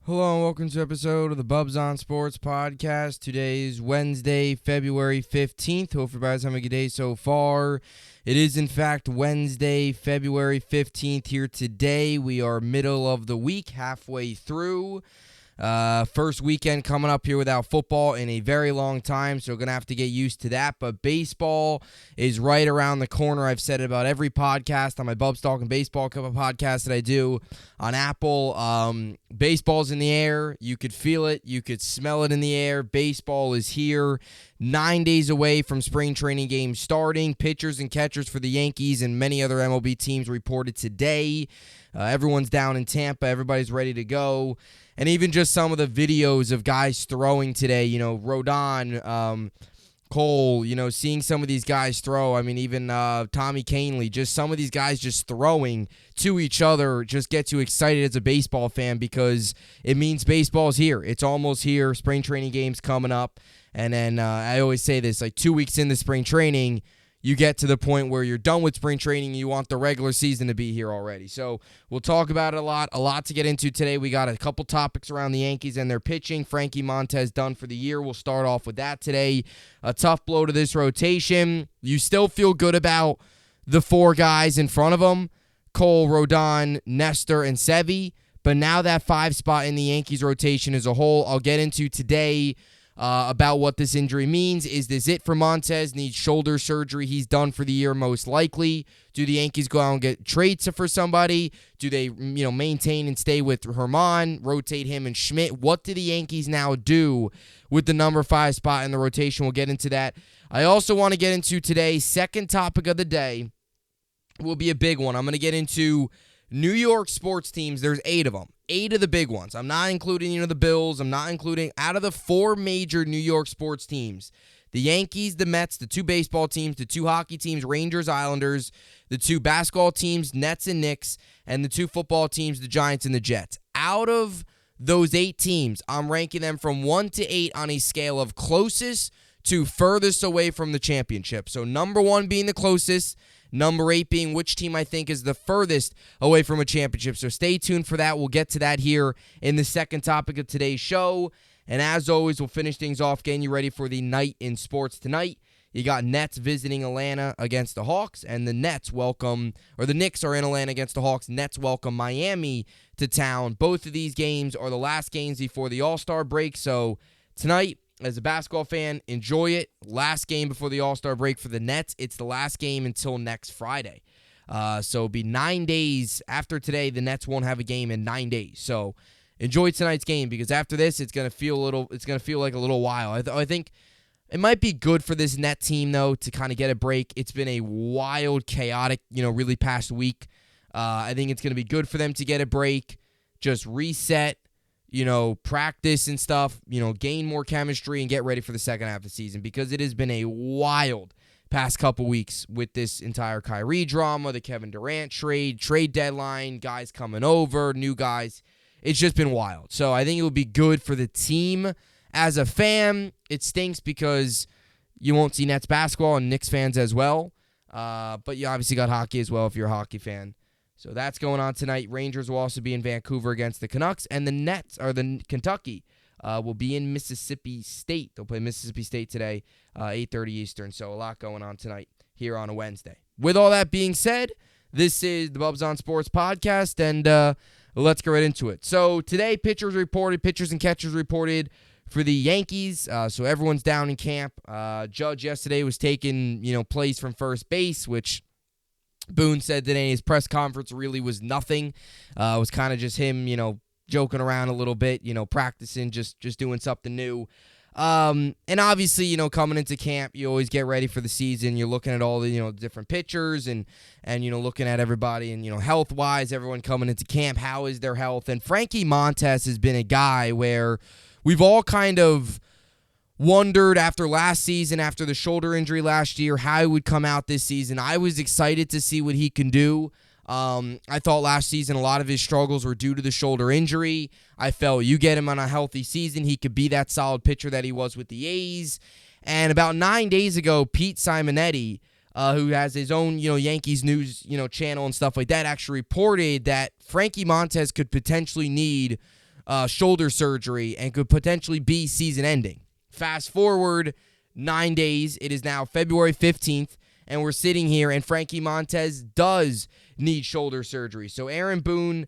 Hello and welcome to episode of the Bubbs on Sports podcast. Today is Wednesday, February 15th. Hope everybody's having a good day so far. It is, in fact, Wednesday, February 15th here today. We are middle of the week, halfway through. First weekend coming up here without football in a very long time, so we're going to have to get used to that. But baseball is right around the corner. I've said it about every podcast on my Bubbs Talking Baseball Cup of podcast that I do on Apple. Baseball's in the air. You could feel it. You could smell it in the air. Baseball is here. 9 days away from spring training games starting. Pitchers and catchers for the Yankees and many other MLB teams reported today. Everyone's down in Tampa. Everybody's ready to go. And even just some of the videos of guys throwing today, Rodon, Cole, seeing some of these guys throw. I mean, even Tommy Kahnle, just some of these guys just throwing to each other just gets you excited as a baseball fan because it means baseball's here. It's almost here. Spring training games coming up. And then I always say this, like 2 weeks into spring training, you get to the point where you're done with spring training and you want the regular season to be here already. So we'll talk about it a lot to get into today. We got a couple topics around the Yankees and their pitching. Frankie Montas done for the year. We'll start off with that today. A tough blow to this rotation. You still feel good about the four guys in front of them, Cole, Rodon, Nestor, and Sevy. But now that 5 spot in the Yankees rotation as a whole, I'll get into today about what this injury means. Is this it for Montas? Needs shoulder surgery. He's done for the year most likely. Do the Yankees go out and get trades for somebody? Do they, maintain and stay with Herman, rotate him and Schmidt? What do the Yankees now do with the number 5 spot in the rotation? We'll get into that. I also want to get into today's second topic of the day. Will be a big one. I'm going to get into New York sports teams. There's 8 of them. 8 of the big ones. I'm not including, the Bills. I'm not including out of the 4 major New York sports teams. The Yankees, the Mets, the 2 baseball teams, the 2 hockey teams, Rangers, Islanders, the 2 basketball teams, Nets and Knicks, and the 2 football teams, the Giants and the Jets. Out of those 8 teams, I'm ranking them from 1 to 8 on a scale of closest to furthest away from the championship. So number 1 being the closest, number 8 being which team I think is the furthest away from a championship. So stay tuned for that. We'll get to that here in the second topic of today's show. And as always, we'll finish things off getting you ready for the night in sports tonight. You got Nets visiting Atlanta against the Hawks, and the Knicks are in Atlanta against the Hawks. Nets welcome Miami to town. Both of these games are the last games before the All-Star break. So tonight, as a basketball fan, enjoy it. Last game before the All-Star break for the Nets. It's the last game until next Friday. So it'll be 9 days after today. The Nets won't have a game in 9 days. So enjoy tonight's game because after this, it's gonna feel like a little while. I think it might be good for this Net team though to kind of get a break. It's been a wild, chaotic, really past week. I think it's gonna be good for them to get a break, just reset. Practice and stuff, gain more chemistry and get ready for the second half of the season because it has been a wild past couple weeks with this entire Kyrie drama, the Kevin Durant trade deadline, guys coming over, new guys. It's just been wild. So I think it would be good for the team. As a fan, it stinks because you won't see Nets basketball and Knicks fans as well. But you obviously got hockey as well if you're a hockey fan. So that's going on tonight. Rangers will also be in Vancouver against the Canucks, and the Kentucky will be in Mississippi State. They'll play Mississippi State today, 8:30 Eastern. So a lot going on tonight here on a Wednesday. With all that being said, this is the Bubbs on Sports podcast, and let's get right into it. So today, pitchers and catchers reported for the Yankees. So everyone's down in camp. Judge yesterday was taking plays from first base, which Boone said today in his press conference really was nothing. It was kind of just him, joking around a little bit, practicing, just doing something new. And obviously, coming into camp, you always get ready for the season. You're looking at all the, different pitchers and looking at everybody and, health-wise, everyone coming into camp, how is their health? And Frankie Montas has been a guy where we've all kind of wondered after last season, after the shoulder injury last year, how he would come out this season. I was excited to see what he can do. I thought last season a lot of his struggles were due to the shoulder injury. I felt you get him on a healthy season, he could be that solid pitcher that he was with the A's. And about 9 days ago, Pete Simonetti, who has his own, Yankees news, channel and stuff like that, actually reported that Frankie Montas could potentially need shoulder surgery and could potentially be season-ending. Fast forward 9 days. It is now February 15th, and we're sitting here, and Frankie Montas does need shoulder surgery. So Aaron Boone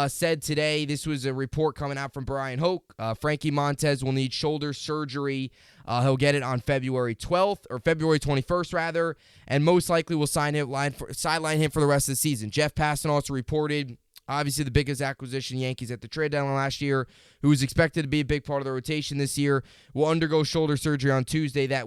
said today, this was a report coming out from Brian Hoke, Frankie Montas will need shoulder surgery. He'll get it on February 12th, or February 21st, rather, and most likely will sideline him for the rest of the season. Jeff Passan also reported, obviously the biggest acquisition Yankees at the trade deadline last year, who is expected to be a big part of the rotation this year, will undergo shoulder surgery on Tuesday that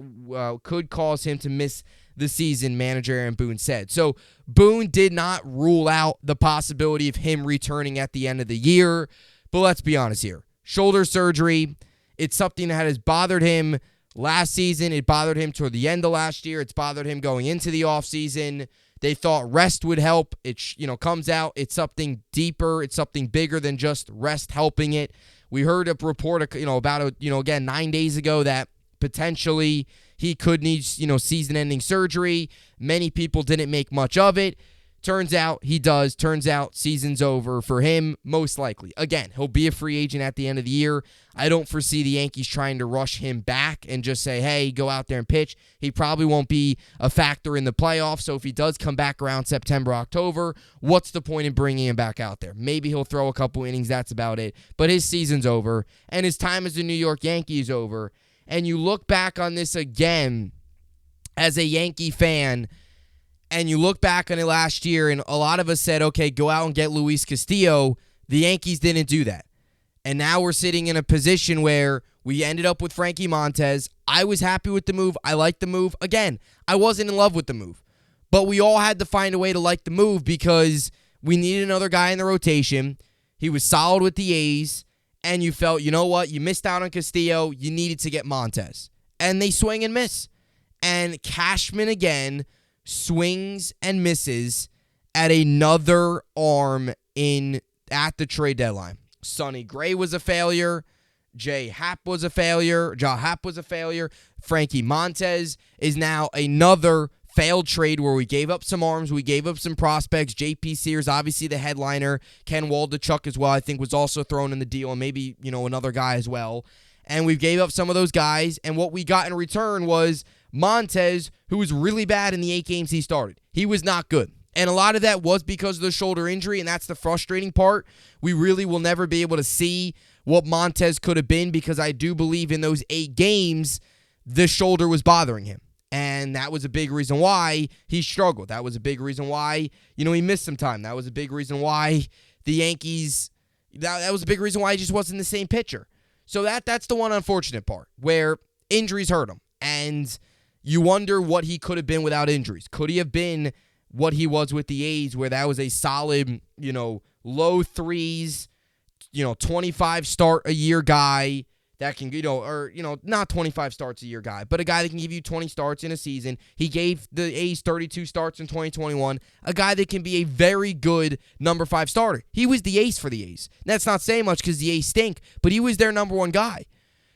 could cause him to miss the season, manager Aaron Boone said. So Boone did not rule out the possibility of him returning at the end of the year, but let's be honest here. Shoulder surgery, it's something that has bothered him last season. It bothered him toward the end of last year. It's bothered him going into the offseason. They thought rest would help. It comes out, it's something deeper. It's something bigger than just rest helping it. We heard a report, about, again, 9 days ago that potentially he could need, season-ending surgery. Many people didn't make much of it. Turns out he does. Turns out season's over for him, most likely. Again, he'll be a free agent at the end of the year. I don't foresee the Yankees trying to rush him back and just say, hey, go out there and pitch. He probably won't be a factor in the playoffs, so if he does come back around September, October, what's the point in bringing him back out there? Maybe he'll throw a couple innings, that's about it. But his season's over, and his time as a New York Yankee is over. And you look back on this again as a Yankee fan, and you look back on it last year, and a lot of us said, okay, go out and get Luis Castillo. The Yankees didn't do that. And now we're sitting in a position where we ended up with Frankie Montas. I was happy with the move. I liked the move. Again, I wasn't in love with the move. But we all had to find a way to like the move because we needed another guy in the rotation. He was solid with the A's. And you felt, you know what? You missed out on Castillo. You needed to get Montas. And they swing and miss. And Cashman again swings and misses at another arm at the trade deadline. Sonny Gray was a failure. Ja Happ was a failure. Frankie Montas is now another failed trade where we gave up some arms, we gave up some prospects. J.P. Sears, obviously the headliner. Ken Waldichuk as well, I think, was also thrown in the deal, and maybe, another guy as well. And we gave up some of those guys, and what we got in return was Montas, who was really bad in the 8 games he started. He was not good. And a lot of that was because of the shoulder injury, and that's the frustrating part. We really will never be able to see what Montas could have been because I do believe in those 8 games, the shoulder was bothering him. And that was a big reason why he struggled. That was a big reason why, he missed some time. That was a big reason why the Yankees, that was a big reason why he just wasn't the same pitcher. So that's the one unfortunate part where injuries hurt him. And you wonder what he could have been without injuries. Could he have been what he was with the A's where that was a solid, low threes, 25 start a year guy that can, not 25 starts a year guy, but a guy that can give you 20 starts in a season. He gave the A's 32 starts in 2021, a guy that can be a very good number 5 starter. He was the ace for the A's. That's not saying much because the A's stink, but he was their number 1 guy.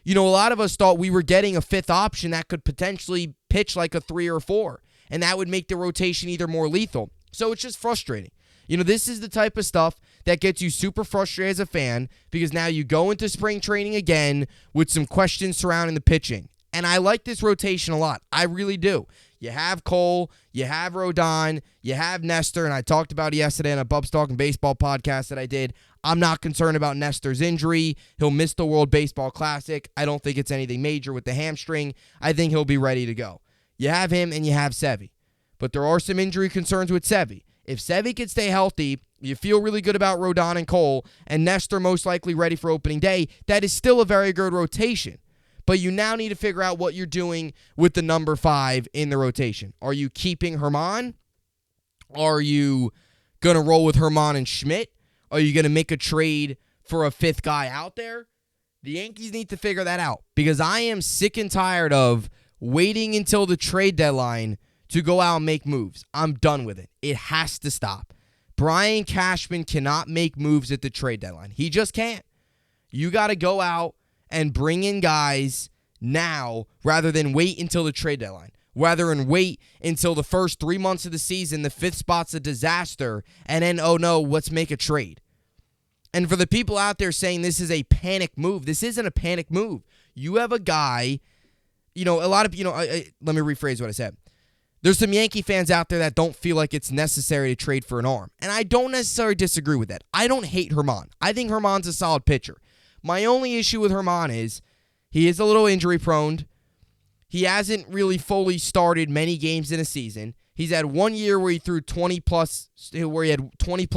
A lot of us thought we were getting a 5th option that could potentially pitch like a 3 or 4, and that would make the rotation either more lethal. So it's just frustrating. This is the type of stuff that gets you super frustrated as a fan because now you go into spring training again with some questions surrounding the pitching. And I like this rotation a lot. I really do. You have Cole, you have Rodon, you have Nestor, and I talked about it yesterday on a Bubbs Talking Baseball podcast that I did. I'm not concerned about Nestor's injury. He'll miss the World Baseball Classic. I don't think it's anything major with the hamstring. I think he'll be ready to go. You have him and you have Sevy. But there are some injury concerns with Sevy. If Sevy can stay healthy, you feel really good about Rodon and Cole, and Nestor most likely ready for opening day. That is still a very good rotation. But you now need to figure out what you're doing with the number 5 in the rotation. Are you keeping Herman? Are you going to roll with Herman and Schmidt? Are you going to make a trade for a 5th guy out there? The Yankees need to figure that out because I am sick and tired of waiting until the trade deadline to go out and make moves. I'm done with it. It has to stop. Brian Cashman cannot make moves at the trade deadline. He just can't. You got to go out and bring in guys now rather than wait until the trade deadline. Rather than wait until the first 3 months of the season, the 5th spot's a disaster, and then, oh no, let's make a trade. And for the people out there saying this is a panic move, this isn't a panic move. You have a guy, a lot of, let me rephrase what I said. There's some Yankee fans out there that don't feel like it's necessary to trade for an arm. And I don't necessarily disagree with that. I don't hate Germán. I think Germán's a solid pitcher. My only issue with Germán is he is a little injury prone. He hasn't really fully started many games in a season. He's had 1 year where he threw 20 plus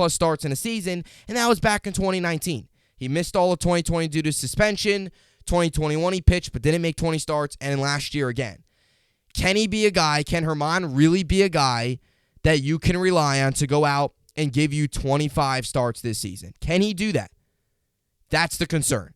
starts in a season, and that was back in 2019. He missed all of 2020 due to suspension. 2021 he pitched but didn't make 20 starts, and then last year again. Can Germán really be a guy that you can rely on to go out and give you 25 starts this season? Can he do that? That's the concern.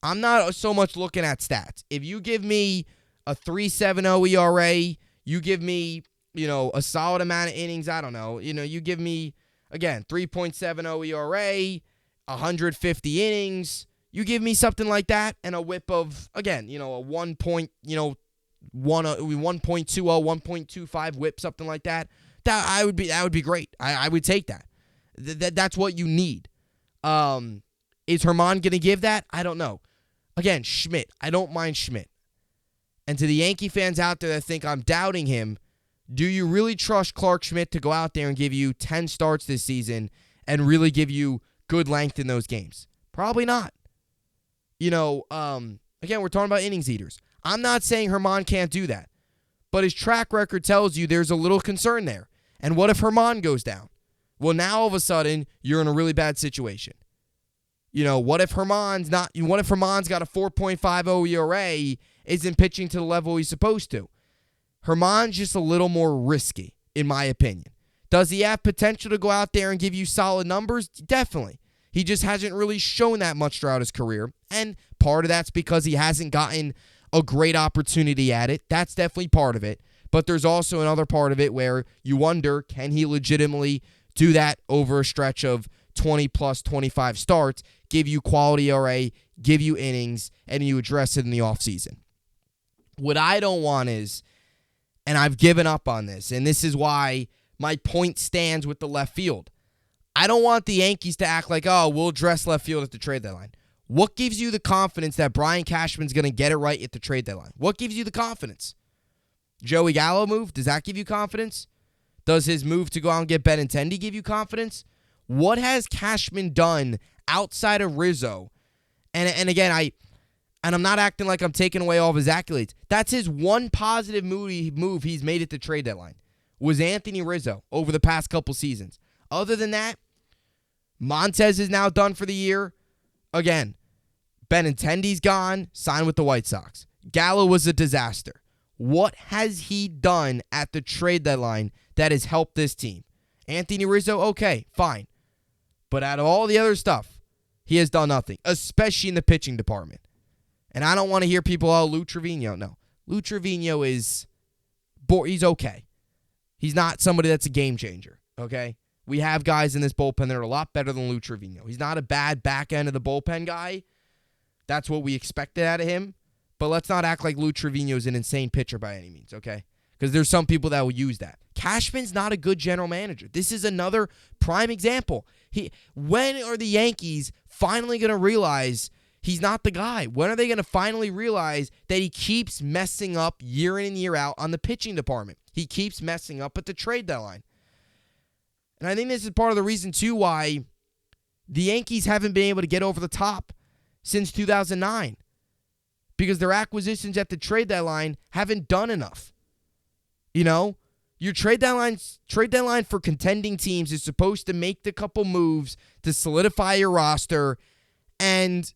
I'm not so much looking at stats. If you give me a 3.70 ERA, you give me, a solid amount of innings, I don't know. You give me, again, 3.70 ERA, 150 innings. You give me something like that and a whip of, again, a 1.20, 1.25 whip, something like that. That would be great. I would take that. That's what you need. Is Germán going to give that? I don't know. Again, Schmidt. I don't mind Schmidt. And to the Yankee fans out there that think I'm doubting him, do you really trust Clark Schmidt to go out there and give you 10 starts this season and really give you good length in those games? Probably not. Again, we're talking about innings eaters. I'm not saying Germán can't do that, but his track record tells you there's a little concern there. And what if Germán goes down? Well, now all of a sudden, you're in a really bad situation. What if Germán's got a 4.50 ERA, isn't pitching to the level he's supposed to? Germán's just a little more risky, in my opinion. Does he have potential to go out there and give you solid numbers? Definitely. He just hasn't really shown that much throughout his career, and part of that's because he hasn't gotten a great opportunity at it. That's definitely part of it. But there's also another part of it where you wonder, can he legitimately do that over a stretch of 20 plus 25 starts, give you quality ERA, give you innings, and you address it in the offseason? What I don't want is, and I've given up on this, and this is why my point stands with the left field. I don't want the Yankees to act like, we'll address left field at the trade deadline. What gives you the confidence that Brian Cashman's going to get it right at the trade deadline? What gives you the confidence? Joey Gallo move, does that give you confidence? Does his move to go out and get Benintendi give you confidence? What has Cashman done outside of Rizzo? And again, I'm not acting like I'm taking away all of his accolades. That's his one positive move he's made at the trade deadline, was Anthony Rizzo over the past couple seasons. Other than that, Montas is now done for the year. Again, Benintendi's gone, signed with the White Sox. Gallo was a disaster. What has he done at the trade deadline that has helped this team? Anthony Rizzo, okay, fine. But out of all the other stuff, he has done nothing, especially in the pitching department. And I don't want to hear people, Lou Trevino. No, Lou Trevino he's okay. He's not somebody that's a game changer, okay? We have guys in this bullpen that are a lot better than Lou Trevino. He's not a bad back end of the bullpen guy. That's what we expected out of him. But let's not act like Lou Trevino is an insane pitcher by any means, okay? Because there's some people that will use that. Cashman's not a good general manager. This is another prime example. When are the Yankees finally going to realize he's not the guy? When are they going to finally realize that he keeps messing up year in and year out on the pitching department? He keeps messing up at the trade deadline. And I think this is part of the reason, too, why the Yankees haven't been able to get over the top since 2009. Because their acquisitions at the trade deadline haven't done enough. Your trade deadline for contending teams is supposed to make the couple moves to solidify your roster and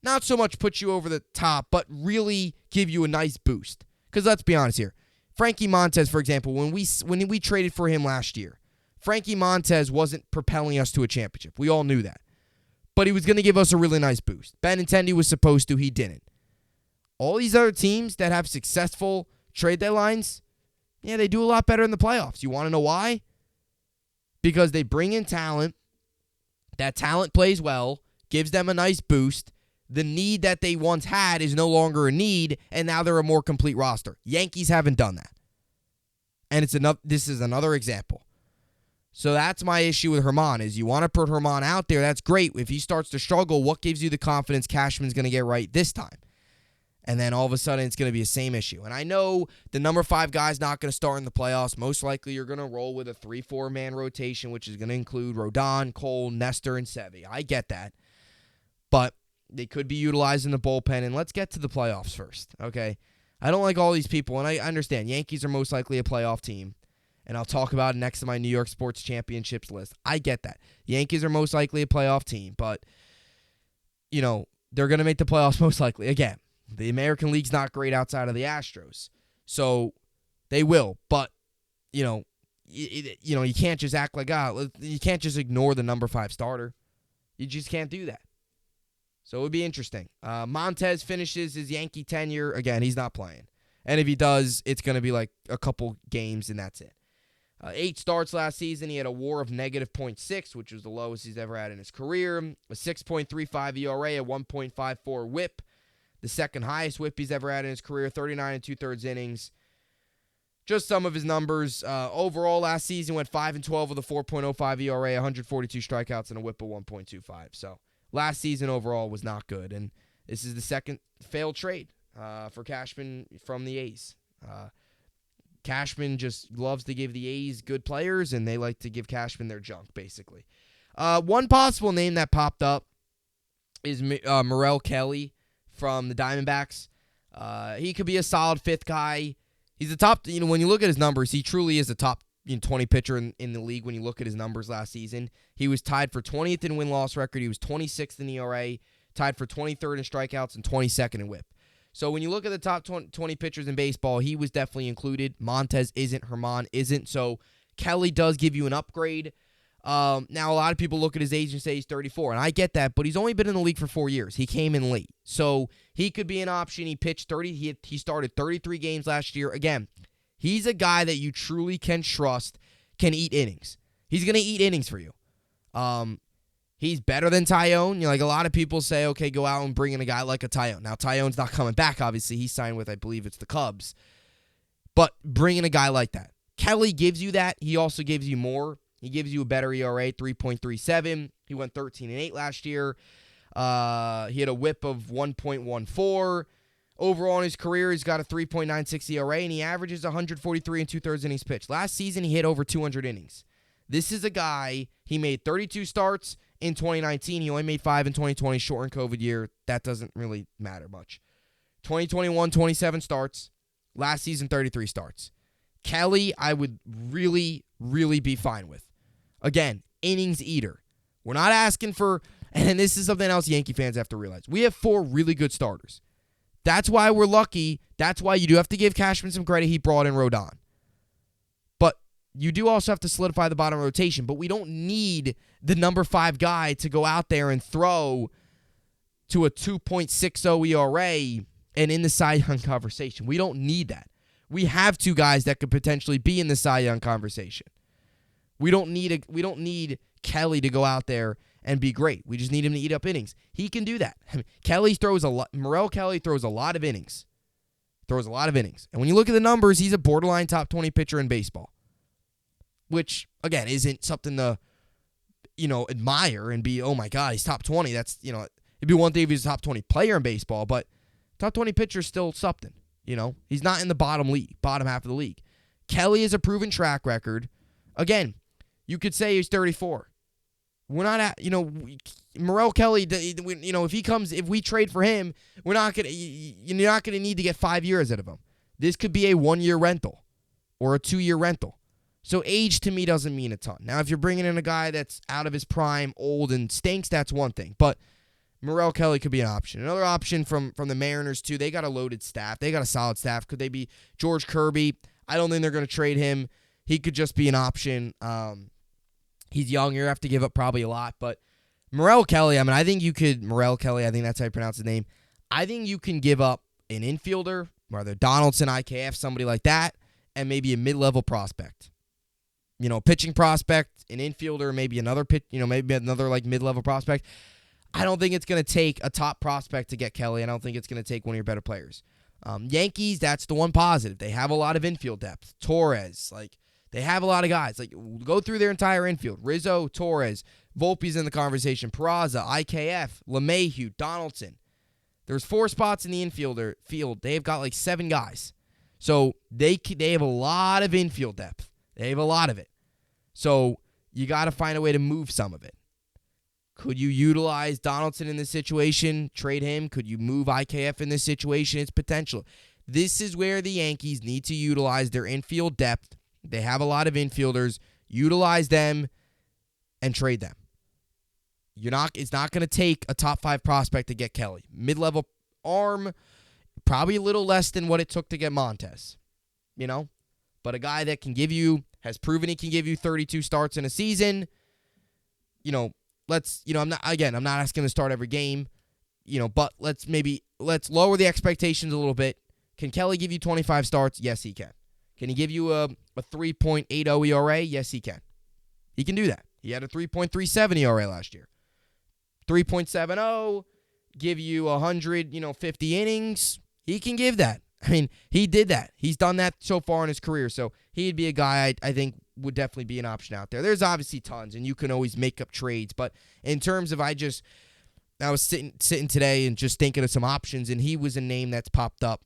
not so much put you over the top, but really give you a nice boost. Because let's be honest here. Frankie Montas, for example, when we traded for him last year, Frankie Montas wasn't propelling us to a championship. We all knew that. But he was going to give us a really nice boost. Benintendi was supposed to. He didn't. All these other teams that have successful trade deadlines, they do a lot better in the playoffs. You want to know why? Because they bring in talent. That talent plays well, gives them a nice boost. The need that they once had is no longer a need, and now they're a more complete roster. Yankees haven't done that. And this is another example. So that's my issue with Herman is you want to put Herman out there. That's great. If he starts to struggle, what gives you the confidence Cashman's going to get right this time? And then all of a sudden it's going to be the same issue. And I know the number 5 guy's not going to start in the playoffs. Most likely you're going to roll with a 3-4 man rotation, which is going to include Rodon, Cole, Nestor, and Sevy. I get that. But they could be utilized in the bullpen. And let's get to the playoffs first, okay? I don't like all these people, and I understand. Yankees are most likely a playoff team. And I'll talk about it next to my New York Sports Championships list. I get that. Yankees are most likely a playoff team, but, they're going to make the playoffs most likely. Again, the American League's not great outside of the Astros. So they will, but, you can't just act like, you can't just ignore the number 5 starter. You just can't do that. So it would be interesting. Montas finishes his Yankee tenure. Again, he's not playing. And if he does, it's going to be like a couple games, and that's it. 8 starts last season. He had a WAR of -0.6, which was the lowest he's ever had in his career. A 6.35 ERA, a 1.54 WHIP. The second highest WHIP he's ever had in his career, 39 2/3 innings. Just some of his numbers. Overall, last season went 5-12 with a 4.05 ERA, 142 strikeouts, and a WHIP of 1.25. So last season overall was not good, and this is the second failed trade for Cashman from the A's. Cashman just loves to give the A's good players, and they like to give Cashman their junk, basically. One possible name that popped up is Merrill Kelly from the Diamondbacks. He could be a solid 5th guy. He's the top, when you look at his numbers, he truly is a top 20 pitcher in the league when you look at his numbers last season. He was tied for 20th in win-loss record. He was 26th in ERA, tied for 23rd in strikeouts, and 22nd in WHIP. So when you look at the top 20 pitchers in baseball, he was definitely included. Montas isn't. Herman isn't. So Kelly does give you an upgrade. Now, a lot of people look at his age and say he's 34, and I get that, but he's only been in the league for 4 years. He came in late. So he could be an option. He pitched 30. He started 33 games last year. Again, he's a guy that you truly can trust can eat innings. He's going to eat innings for you. He's better than Tyone. Like a lot of people say, okay, go out and bring in a guy like a Tyone. Now, Tyone's not coming back, obviously. He signed with, I believe it's the Cubs. But bring in a guy like that. Kelly gives you that. He also gives you more. He gives you a better ERA, 3.37. He went 13-8 last year. He had a WHIP of 1.14. Overall in his career, he's got a 3.96 ERA, and he averages 143 2/3 innings pitched. Last season, he hit over 200 innings. This is a guy, he made 32 starts in 2019. He only made 5 in 2020, shortened COVID year. That doesn't really matter much. 2021, 27 starts. Last season, 33 starts. Kelly, I would really, really be fine with. Again, innings eater. We're not asking for, and this is something else Yankee fans have to realize. We have 4 really good starters. That's why we're lucky. That's why you do have to give Cashman some credit. He brought in Rodon. But you do also have to solidify the bottom rotation. But we don't need the number 5 guy to go out there and throw to a 2.60 ERA and in the Cy Young conversation. We don't need that. We have 2 guys that could potentially be in the Cy Young conversation. We don't need Kelly to go out there and be great. We just need him to eat up innings. He can do that. I mean, Merrill Kelly throws a lot of innings. And when you look at the numbers, he's a borderline top 20 pitcher in baseball. Which, again, isn't something to, admire and be, oh my God, he's top 20. That's, it'd be one thing if he's a top 20 player in baseball, but top 20 pitcher is still something. He's not in the bottom half of the league. Kelly is a proven track record. Again, you could say he's 34. We're not at, Merrill Kelly, if we trade for him, you're not going to need to get 5 years out of him. This could be a 1-year rental or a 2-year rental. So age to me doesn't mean a ton. Now, if you're bringing in a guy that's out of his prime, old, and stinks, that's one thing. But Merrill Kelly could be an option. Another option from the Mariners, too. They got a loaded staff. They got a solid staff. Could they be George Kirby? I don't think they're going to trade him. He could just be an option. He's young. You're going to have to give up probably a lot. But Merrill Kelly, I think that's how you pronounce his name. I think you can give up an infielder, whether Donaldson, IKF, somebody like that, and maybe a mid-level prospect. Pitching prospect, an infielder, maybe another like mid-level prospect. I don't think it's going to take a top prospect to get Kelly. I don't think it's going to take one of your better players. Yankees, that's the one positive. They have a lot of infield depth. Torres, They have a lot of guys. Like, go through their entire infield. Rizzo, Torres, Volpe's in the conversation. Peraza, IKF, LeMahieu, Donaldson. There's 4 spots in the field. They've got like 7 guys. So they have a lot of infield depth. They have a lot of it. So you got to find a way to move some of it. Could you utilize Donaldson in this situation? Trade him? Could you move IKF in this situation? It's potential. This is where the Yankees need to utilize their infield depth. They have a lot of infielders. Utilize them and trade them. It's not going to take a top 5 prospect to get Kelly. Mid-level arm, probably a little less than what it took to get Montas. But a guy that has proven he can give you 32 starts in a season. I'm not asking him to start every game, but let's lower the expectations a little bit. Can Kelly give you 25 starts? Yes, he can. Can he give you a 3.80 ERA? Yes, he can. He can do that. He had a 3.37 ERA last year. 3.70, give you 150 innings. He can give that. I mean, he did that. He's done that so far in his career. So he'd be a guy I think would definitely be an option out there. There's obviously tons, and you can always make up trades. But in terms of I was sitting today and just thinking of some options, and he was a name that's popped up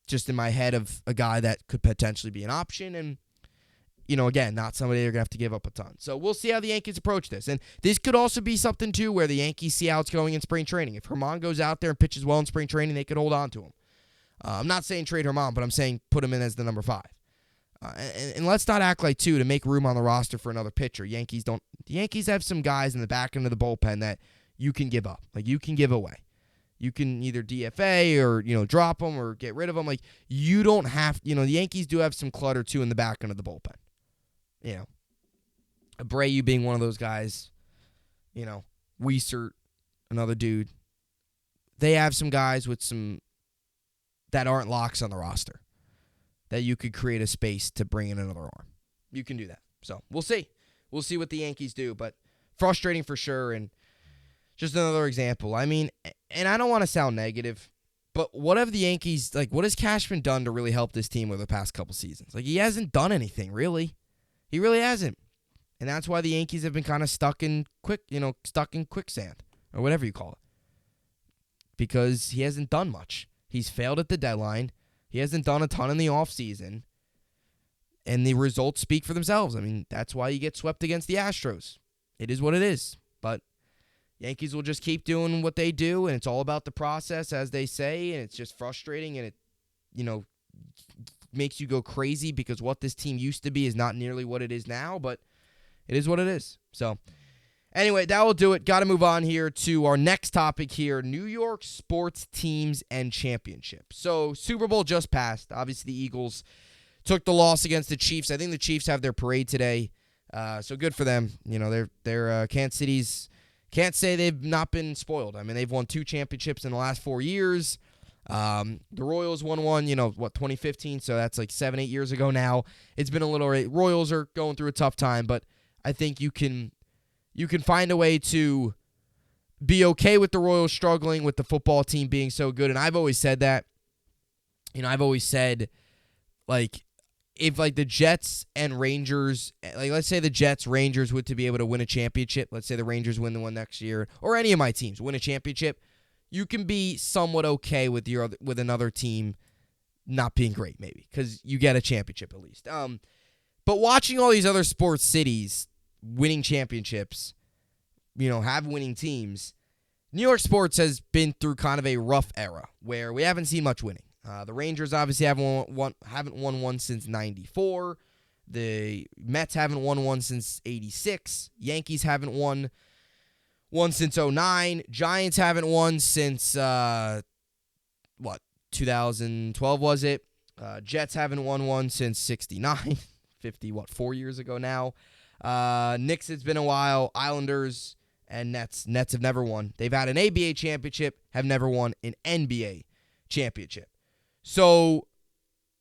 just in my head of a guy that could potentially be an option. And, again, not somebody they're going to have to give up a ton. So we'll see how the Yankees approach this. And this could also be something, too, where the Yankees see how it's going in spring training. If Herman goes out there and pitches well in spring training, they could hold on to him. I'm not saying trade Herman, but I'm saying put him in as the number 5. And let's not act like, too, to make room on the roster for another pitcher. The Yankees have some guys in the back end of the bullpen that you can give up. Like, you can give away. You can either DFA or, drop them or get rid of them. Like, you don't have, the Yankees do have some clutter, too, in the back end of the bullpen. Abreu being one of those guys, Wiesert, another dude. They have some guys with some that aren't locks on the roster that you could create a space to bring in another arm. You can do that. So we'll see. We'll see what the Yankees do, but frustrating for sure. And just another example. I mean, and I don't want to sound negative, but what have the Yankees, what has Cashman done to really help this team over the past couple seasons? He hasn't done anything, really. He really hasn't. And that's why the Yankees have been kind of stuck in quicksand, or whatever you call it. Because he hasn't done much. He's failed at the deadline. He hasn't done a ton in the offseason. And the results speak for themselves. I mean, that's why you get swept against the Astros. It is what it is. But Yankees will just keep doing what they do, and it's all about the process, as they say, and it's just frustrating, and it, makes you go crazy because what this team used to be is not nearly what it is now, but it is what it is. So, anyway, that will do it. Got to move on here to our next topic here, New York sports teams and championships. So, Super Bowl just passed. Obviously, the Eagles took the loss against the Chiefs. I think the Chiefs have their parade today, so good for them. They're Kansas City's can't say they've not been spoiled. I mean, they've won 2 championships in the last 4 years. The Royals won one, 2015, so that's 7-8 years ago now. It's been a little. Royals are going through a tough time, but I think you can find a way to be okay with the Royals struggling with the football team being so good. And I've always said that. I've always said, if the Jets and Rangers, let's say the Jets, Rangers were to be able to win a championship, let's say the Rangers win the one next year, or any of my teams win a championship, you can be somewhat okay with with another team not being great, maybe, because you get a championship at least. But watching all these other sports cities winning championships, have winning teams, New York sports has been through kind of a rough era where we haven't seen much winning. The Rangers obviously haven't won one since '94. The Mets haven't won one since '86. Yankees haven't won one since '09. Giants haven't won since 2012 was it? Jets haven't won one since '69. 4 years ago now. Knicks, it's been a while. Islanders and Nets have never won. They've had an ABA championship, have never won an NBA championship. So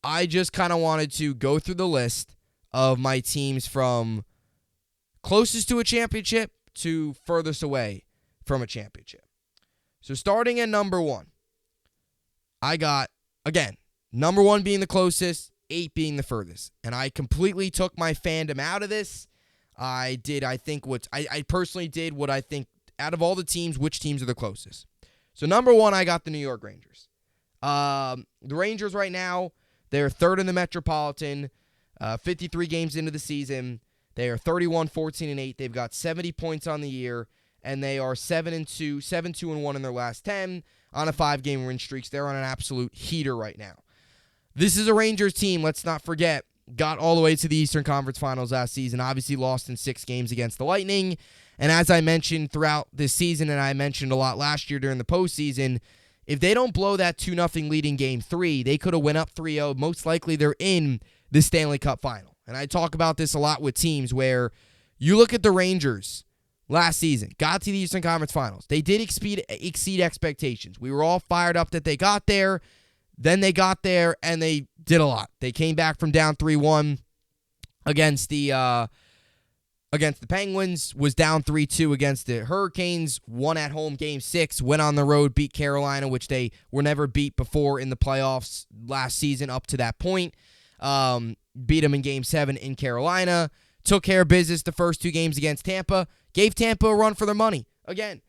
I just kind of wanted to go through the list of my teams from closest to a championship to furthest away from a championship. So starting at number 1, I got, again, number 1 being the closest, 8 being the furthest. And I completely took my fandom out of this. I personally did what I think out of all the teams, which teams are the closest. So number 1, I got the New York Rangers. The Rangers right now, they're third in the Metropolitan, 53 games into the season. They are 31-14-8. They've got 70 points on the year, and they are 7-2-1 in their last 10 on a 5-game win streak. They're on an absolute heater right now. This is a Rangers team, let's not forget, got all the way to the Eastern Conference Finals last season, obviously lost in 6 games against the Lightning. And as I mentioned throughout this season, and I mentioned a lot last year during the postseason, if they don't blow that 2-0 lead in Game 3, they could have went up 3-0. Most likely they're in the Stanley Cup Final. And I talk about this a lot with teams where you look at the Rangers last season, got to the Eastern Conference Finals. They did exceed expectations. We were all fired up that they got there. Then they got there, and they did a lot. They came back from down 3-1 against the Penguins, was down 3-2 against the Hurricanes, won at home Game 6, went on the road, beat Carolina, which they were never beat before in the playoffs last season up to that point. Beat them in Game 7 in Carolina, took care of business the first 2 games against Tampa, gave Tampa a run for their money. Again,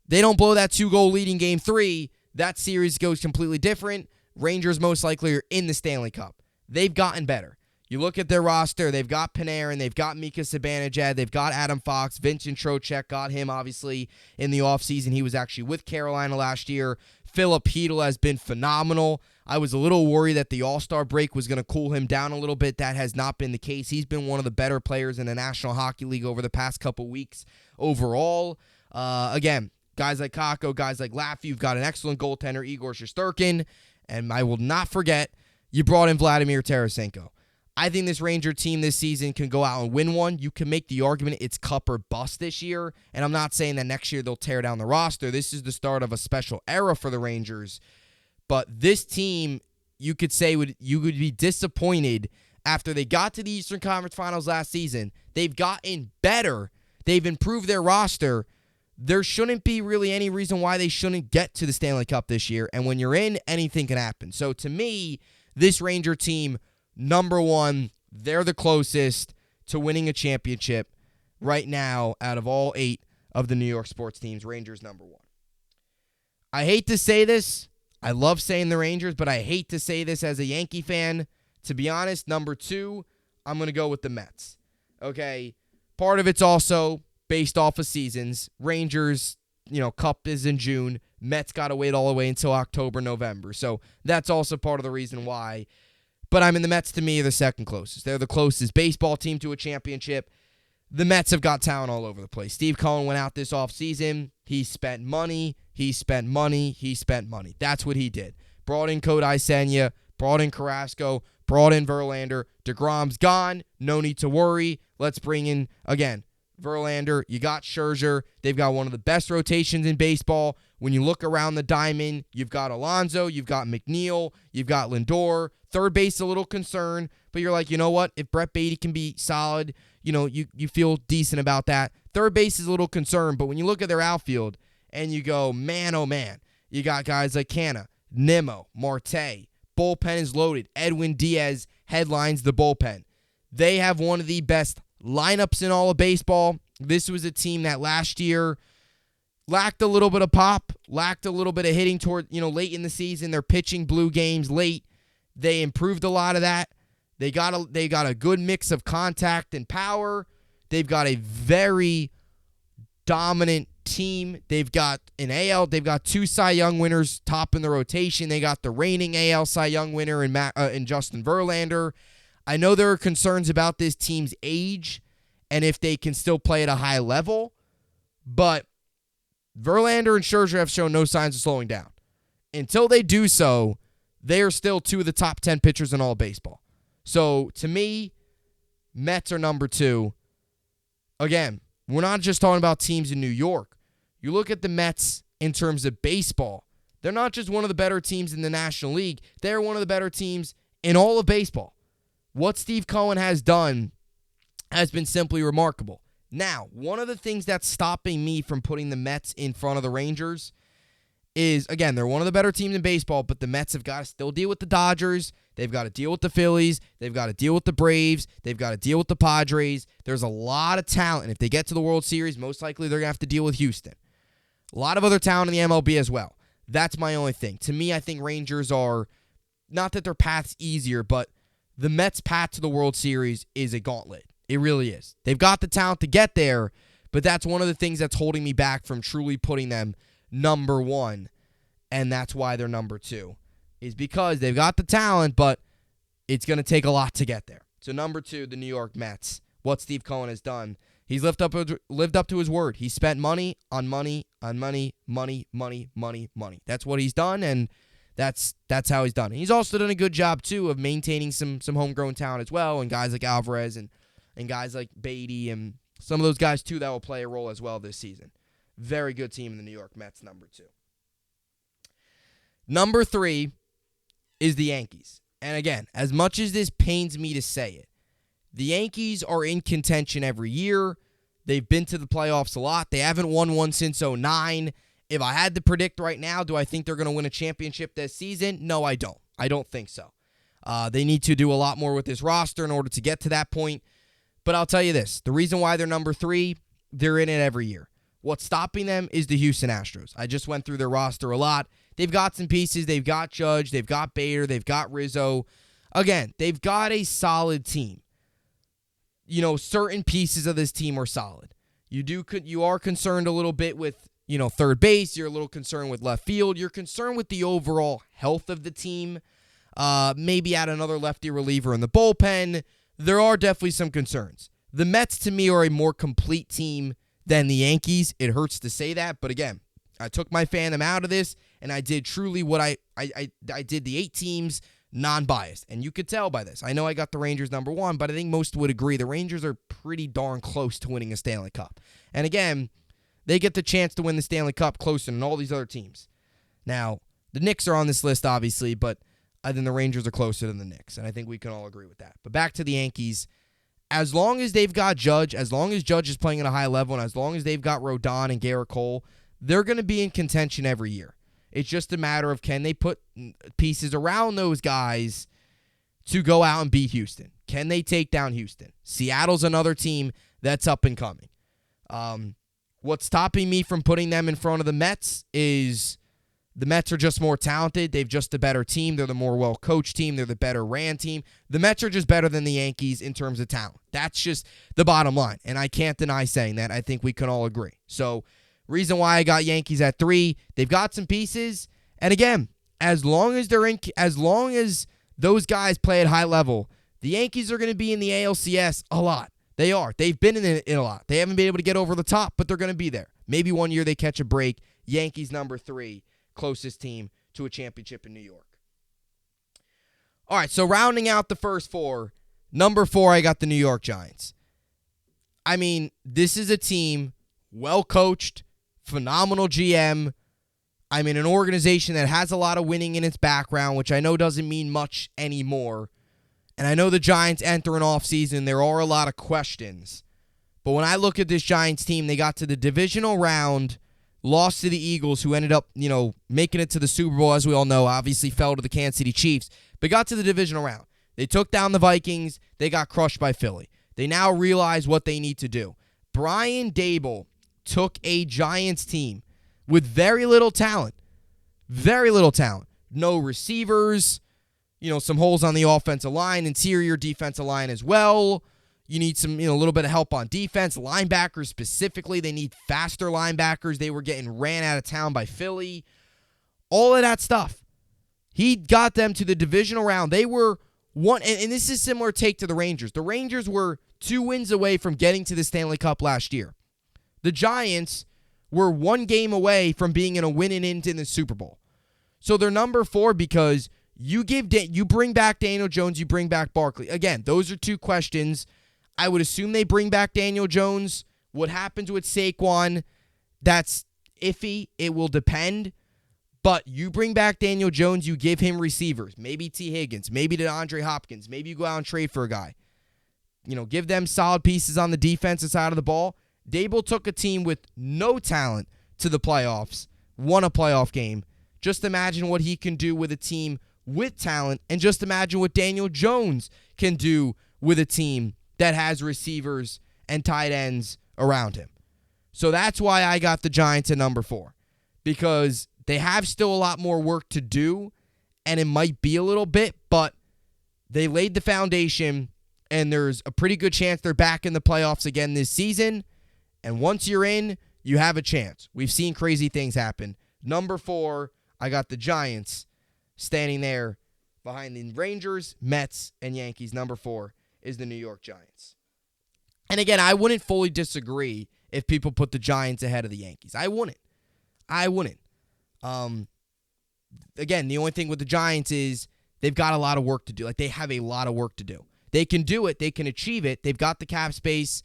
they don't blow that 2-goal lead in Game 3, that series goes completely different. Rangers most likely are in the Stanley Cup. They've gotten better. You look at their roster, they've got Panarin, they've got Mika Zibanejad, they've got Adam Fox, Vincent Trocheck, got him obviously in the offseason. He was actually with Carolina last year. Philip Hedl has been phenomenal. I was a little worried that the All-Star break was going to cool him down a little bit. That has not been the case. He's been one of the better players in the National Hockey League over the past couple weeks overall. Again, guys like Kakko, guys like Laffy, you've got an excellent goaltender, Igor Shesterkin. And I will not forget, you brought in Vladimir Tarasenko. I think this Ranger team this season can go out and win one. You can make the argument it's cup or bust this year. And I'm not saying that next year they'll tear down the roster. This is the start of a special era for the Rangers. But this team, you could say, you would be disappointed after they got to the Eastern Conference Finals last season. They've gotten better. They've improved their roster. There shouldn't be really any reason why they shouldn't get to the Stanley Cup this year. And when you're in, anything can happen. So to me, this Ranger team, number 1, they're the closest to winning a championship right now out of all 8 of the New York sports teams. Rangers number 1. I hate to say this. I love saying the Rangers, but I hate to say this as a Yankee fan. To be honest, number 2, I'm going to go with the Mets. Okay, part of it's also based off of seasons. Rangers, Cup is in June. Mets got to wait all the way until October, November. So that's also part of the reason why. But the Mets, to me, are the second closest. They're the closest baseball team to a championship. The Mets have got talent all over the place. Steve Cohen went out this offseason. He spent money. That's what he did. Brought in Kodai Senga, brought in Carrasco, brought in Verlander. DeGrom's gone. No need to worry. Let's bring in, again, Verlander, you got Scherzer. They've got one of the best rotations in baseball. When you look around the diamond, you've got Alonso, you've got McNeil, you've got Lindor. Third base, a little concern, but you're like, you know what? If Brett Beatty can be solid, you feel decent about that. Third base is a little concern, but when you look at their outfield and you go, man, oh man, you got guys like Canna, Nimmo, Marte. Bullpen is loaded. Edwin Diaz headlines the bullpen. They have one of the best lineups in all of baseball. This was a team that last year lacked a little bit of pop, lacked a little bit of hitting toward, late in the season. Their pitching blew games late. They improved a lot of that. They got a good mix of contact and power. They've got a very dominant team. They've got an AL. They've got 2 Cy Young winners top in the rotation. They got the reigning AL Cy Young winner in Justin Verlander. I know there are concerns about this team's age and if they can still play at a high level, but Verlander and Scherzer have shown no signs of slowing down. Until they do so, they are still 2 of the top 10 pitchers in all of baseball. So, to me, Mets are number 2. Again, we're not just talking about teams in New York. You look at the Mets in terms of baseball. They're not just one of the better teams in the National League. They're one of the better teams in all of baseball. What Steve Cohen has done has been simply remarkable. Now, one of the things that's stopping me from putting the Mets in front of the Rangers is, again, they're one of the better teams in baseball, but the Mets have got to still deal with the Dodgers. They've got to deal with the Phillies. They've got to deal with the Braves. They've got to deal with the Padres. There's a lot of talent. And if they get to the World Series, most likely they're going to have to deal with Houston. A lot of other talent in the MLB as well. That's my only thing. To me, I think Rangers are, not that their path's easier, but the Mets' path to the World Series is a gauntlet. It really is. They've got the talent to get there, but that's one of the things that's holding me back from truly putting them number one, and that's why they're number two, is because they've got the talent, but it's going to take a lot to get there. So number two, the New York Mets. What Steve Cohen has done. He's lived up to his word. He spent money on money on money. That's what he's done, and that's how he's done it. He's also done a good job, too, of maintaining some homegrown talent as well, and guys like Alvarez and guys like Beatty and some of those guys, too, that will play a role as well this season. Very good team in the New York Mets, number two. Number three is the Yankees. And again, as much as this pains me to say it, the Yankees are in contention every year. They've been to the playoffs a lot. They haven't won one since 2009. If I had to predict right now, do I think they're going to win a championship this season? No, I don't. I don't think so. They need to do a lot more with this roster in order to get to that point. But I'll tell you this. The reason why they're number three, they're in it every year. What's stopping them is the Houston Astros. I just went through their roster a lot. They've got some pieces. They've got Judge. They've got Bader. They've got Rizzo. Again, they've got a solid team. You know, certain pieces of this team are solid. You are concerned a little bit with, third base. You're a little concerned with left field. You're concerned with the overall health of the team. Maybe add another lefty reliever in the bullpen. There are definitely some concerns. The Mets, to me, are a more complete team than the Yankees. It hurts to say that, but again, I took my fandom out of this, and I did truly what I did the 8 teams non-biased. And you could tell by this. I know I got the Rangers number one, but I think most would agree the Rangers are pretty darn close to winning a Stanley Cup. And again, they get the chance to win the Stanley Cup closer than all these other teams. Now, the Knicks are on this list, obviously, but I think the Rangers are closer than the Knicks, and I think we can all agree with that. But back to the Yankees. As long as they've got Judge, as long as Judge is playing at a high level, and as long as they've got Rodon and Garrett Cole, they're going to be in contention every year. It's just a matter of, can they put pieces around those guys to go out and beat Houston? Can they take down Houston? Seattle's another team that's up and coming. What's stopping me from putting them in front of the Mets is the Mets are just more talented. They've just a better team. They're the more well-coached team. They're the better ran team. The Mets are just better than the Yankees in terms of talent. That's just the bottom line, and I can't deny saying that. I think we can all agree. So, reason why I got Yankees at 3, they've got some pieces, and again, as long as those guys play at high level, the Yankees are going to be in the ALCS a lot. They are. They've been in it a lot. They haven't been able to get over the top, but they're going to be there. Maybe one year they catch a break. Yankees number 3, closest team to a championship in New York. All right, so rounding out the first 4, number 4, I got the New York Giants. I mean, this is a team well-coached, phenomenal GM. I mean, an organization that has a lot of winning in its background, which I know doesn't mean much anymore. And I know the Giants enter an offseason. There are a lot of questions. But when I look at this Giants team, they got to the divisional round, lost to the Eagles, who ended up, making it to the Super Bowl, as we all know, obviously fell to the Kansas City Chiefs, but got to the divisional round. They took down the Vikings. They got crushed by Philly. They now realize what they need to do. Brian Daboll took a Giants team with very little talent. No receivers, some holes on the offensive line, interior defensive line as well. You need some, a little bit of help on defense. Linebackers specifically, they need faster linebackers. They were getting ran out of town by Philly. All of that stuff. He got them to the divisional round. They were one, and this is similar take to the Rangers. The Rangers were 2 wins away from getting to the Stanley Cup last year. The Giants were 1 game away from being in a winning into the Super Bowl. So they're number 4 because you bring back Daniel Jones, you bring back Barkley. Again, those are 2 questions. I would assume they bring back Daniel Jones. What happens with Saquon, that's iffy. It will depend. But you bring back Daniel Jones, you give him receivers. Maybe T. Higgins, maybe DeAndre Hopkins. Maybe you go out and trade for a guy. Give them solid pieces on the defensive side of the ball. Daboll took a team with no talent to the playoffs, won a playoff game. Just imagine what he can do with a team with talent, and just imagine what Daniel Jones can do with a team that has receivers and tight ends around him. So that's why I got the Giants at number 4, because they have still a lot more work to do, and it might be a little bit, but they laid the foundation, and there's a pretty good chance they're back in the playoffs again this season. And once you're in, you have a chance. We've seen crazy things happen. Number 4, I got the Giants standing there behind the Rangers, Mets, and Yankees. Number 4 is the New York Giants. And again, I wouldn't fully disagree if people put the Giants ahead of the Yankees. I wouldn't. Again, the only thing with the Giants is they've got a lot of work to do. Like, they have a lot of work to do. They can do it. They can achieve it. They've got the cap space.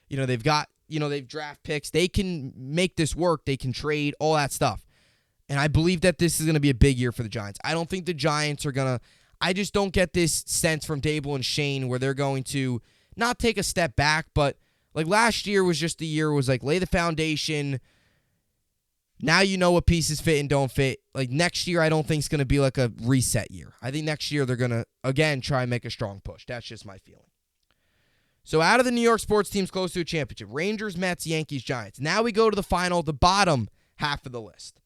They've draft picks. They can make this work. They can trade, all that stuff. And I believe that this is going to be a big year for the Giants. I don't think the Giants are going to – I just don't get this sense from Dable and Shane where they're going to not take a step back, but like last year was just the year was like lay the foundation. Now you know what pieces fit and don't fit. Like next year I don't think it's going to be like a reset year. I think next year they're going to, again, try and make a strong push. That's just my feeling. So out of the New York sports teams close to a championship, Rangers, Mets, Yankees, Giants. Now we go to the final, the bottom half of the list.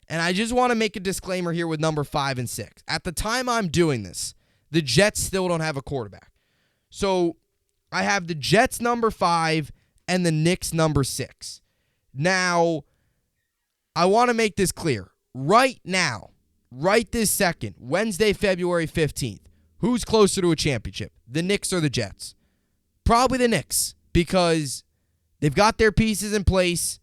And I just want to make a disclaimer here with number 5 and 6. At the time I'm doing this, the Jets still don't have a quarterback. So I have the Jets number 5 and the Knicks number 6. Now, I want to make this clear. Right now, right this second, Wednesday, February 15th, who's closer to a championship? The Knicks or the Jets? Probably the Knicks, because they've got their pieces in place.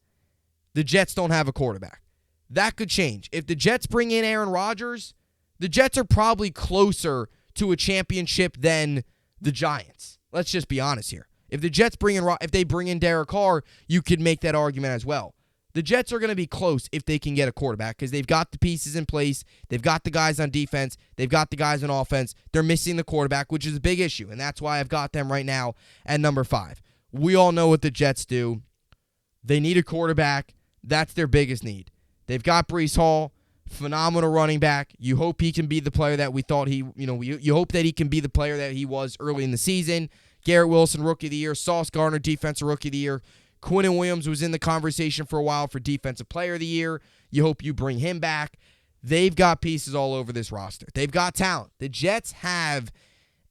The Jets don't have a quarterback. That could change. If the Jets bring in Aaron Rodgers, the Jets are probably closer to a championship than the Giants. Let's just be honest here. If the Jets if they bring in Derek Carr, you could make that argument as well. The Jets are going to be close if they can get a quarterback because they've got the pieces in place. They've got the guys on defense. They've got the guys on offense. They're missing the quarterback, which is a big issue, and that's why I've got them right now at number 5. We all know what the Jets do. They need a quarterback. That's their biggest need. They've got Breece Hall, phenomenal running back. You hope he can be the player that we thought you hope that he can be the player that he was early in the season. Garrett Wilson, Rookie of the Year. Sauce Gardner, Defensive Rookie of the Year. Quinnen Williams was in the conversation for a while for Defensive Player of the Year. You hope you bring him back. They've got pieces all over this roster. They've got talent. The Jets have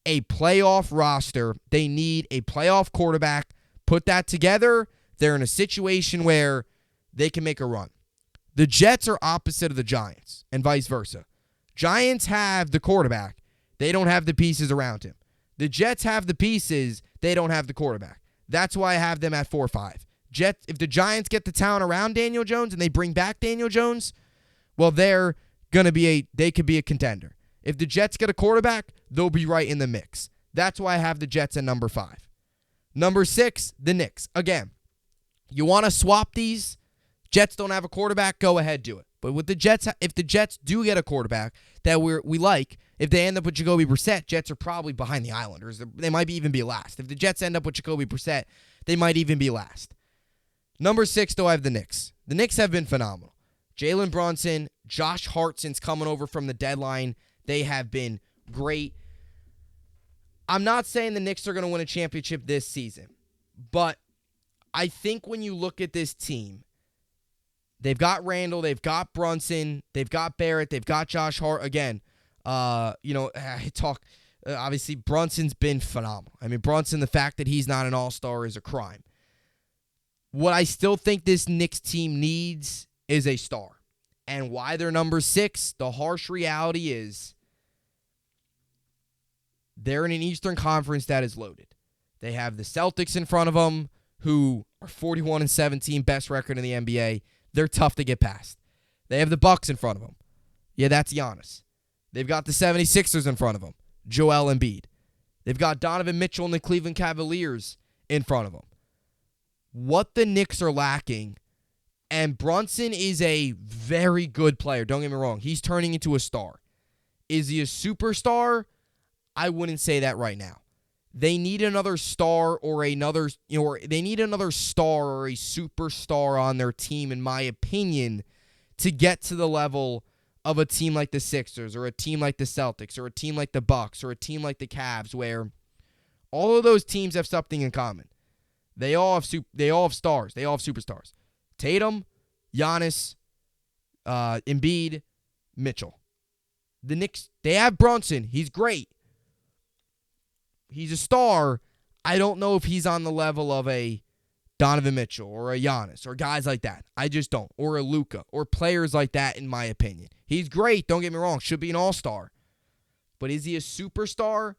a playoff roster. They need a playoff quarterback. Put that together, they're in a situation where they can make a run. The Jets are opposite of the Giants and vice versa. Giants have the quarterback. They don't have the pieces around him. The Jets have the pieces. They don't have the quarterback. That's why I have them at 4-5. Jets, if the Giants get the talent around Daniel Jones and they bring back Daniel Jones, well, they could be a contender. If the Jets get a quarterback, they'll be right in the mix. That's why I have the Jets at number 5. Number 6, the Knicks. Again, you want to swap these? Jets don't have a quarterback, go ahead, do it. But with the Jets, if the Jets do get a quarterback that we like, if they end up with Jacoby Brissett, Jets are probably behind the Islanders. They might even be last. If the Jets end up with Jacoby Brissett, they might even be last. Number 6, though, I have the Knicks. The Knicks have been phenomenal. Jalen Brunson, Josh Hart since coming over from the deadline, they have been great. I'm not saying the Knicks are going to win a championship this season, but I think when you look at this team, they've got Randall, they've got Brunson, they've got Barrett, they've got Josh Hart. Again, obviously Brunson's been phenomenal. I mean, Brunson, the fact that he's not an all-star is a crime. What I still think this Knicks team needs is a star. And why they're number 6, the harsh reality is they're in an Eastern Conference that is loaded. They have the Celtics in front of them, who are 41-17, best record in the NBA. They're tough to get past. They have the Bucks in front of them. Yeah, that's Giannis. They've got the 76ers in front of them. Joel Embiid. They've got Donovan Mitchell and the Cleveland Cavaliers in front of them. What the Knicks are lacking, and Brunson is a very good player, don't get me wrong. He's turning into a star. Is he a superstar? I wouldn't say that right now. They need another star or they need another star or a superstar on their team, in my opinion, to get to the level of a team like the Sixers or a team like the Celtics or a team like the Bucks or a team like the Cavs, where all of those teams have something in common. They all have stars. They all have superstars. Tatum, Giannis, Embiid, Mitchell. The Knicks, they have Brunson. He's great. He's a star. I don't know if he's on the level of a Donovan Mitchell or a Giannis or guys like that. I just don't. Or a Luka or players like that, in my opinion. He's great. Don't get me wrong. Should be an all-star. But is he a superstar?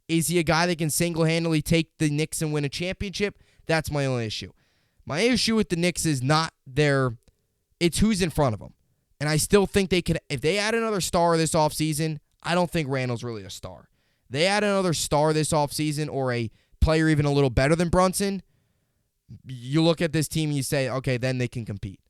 Is he a guy that can single-handedly take the Knicks and win a championship? That's my only issue. My issue with the Knicks is not it's who's in front of them. And I still think they could, if they add another star this offseason, I don't think Randall's really a star. They add another star this offseason or a player even a little better than Brunson, you look at this team and you say, okay, then they can compete.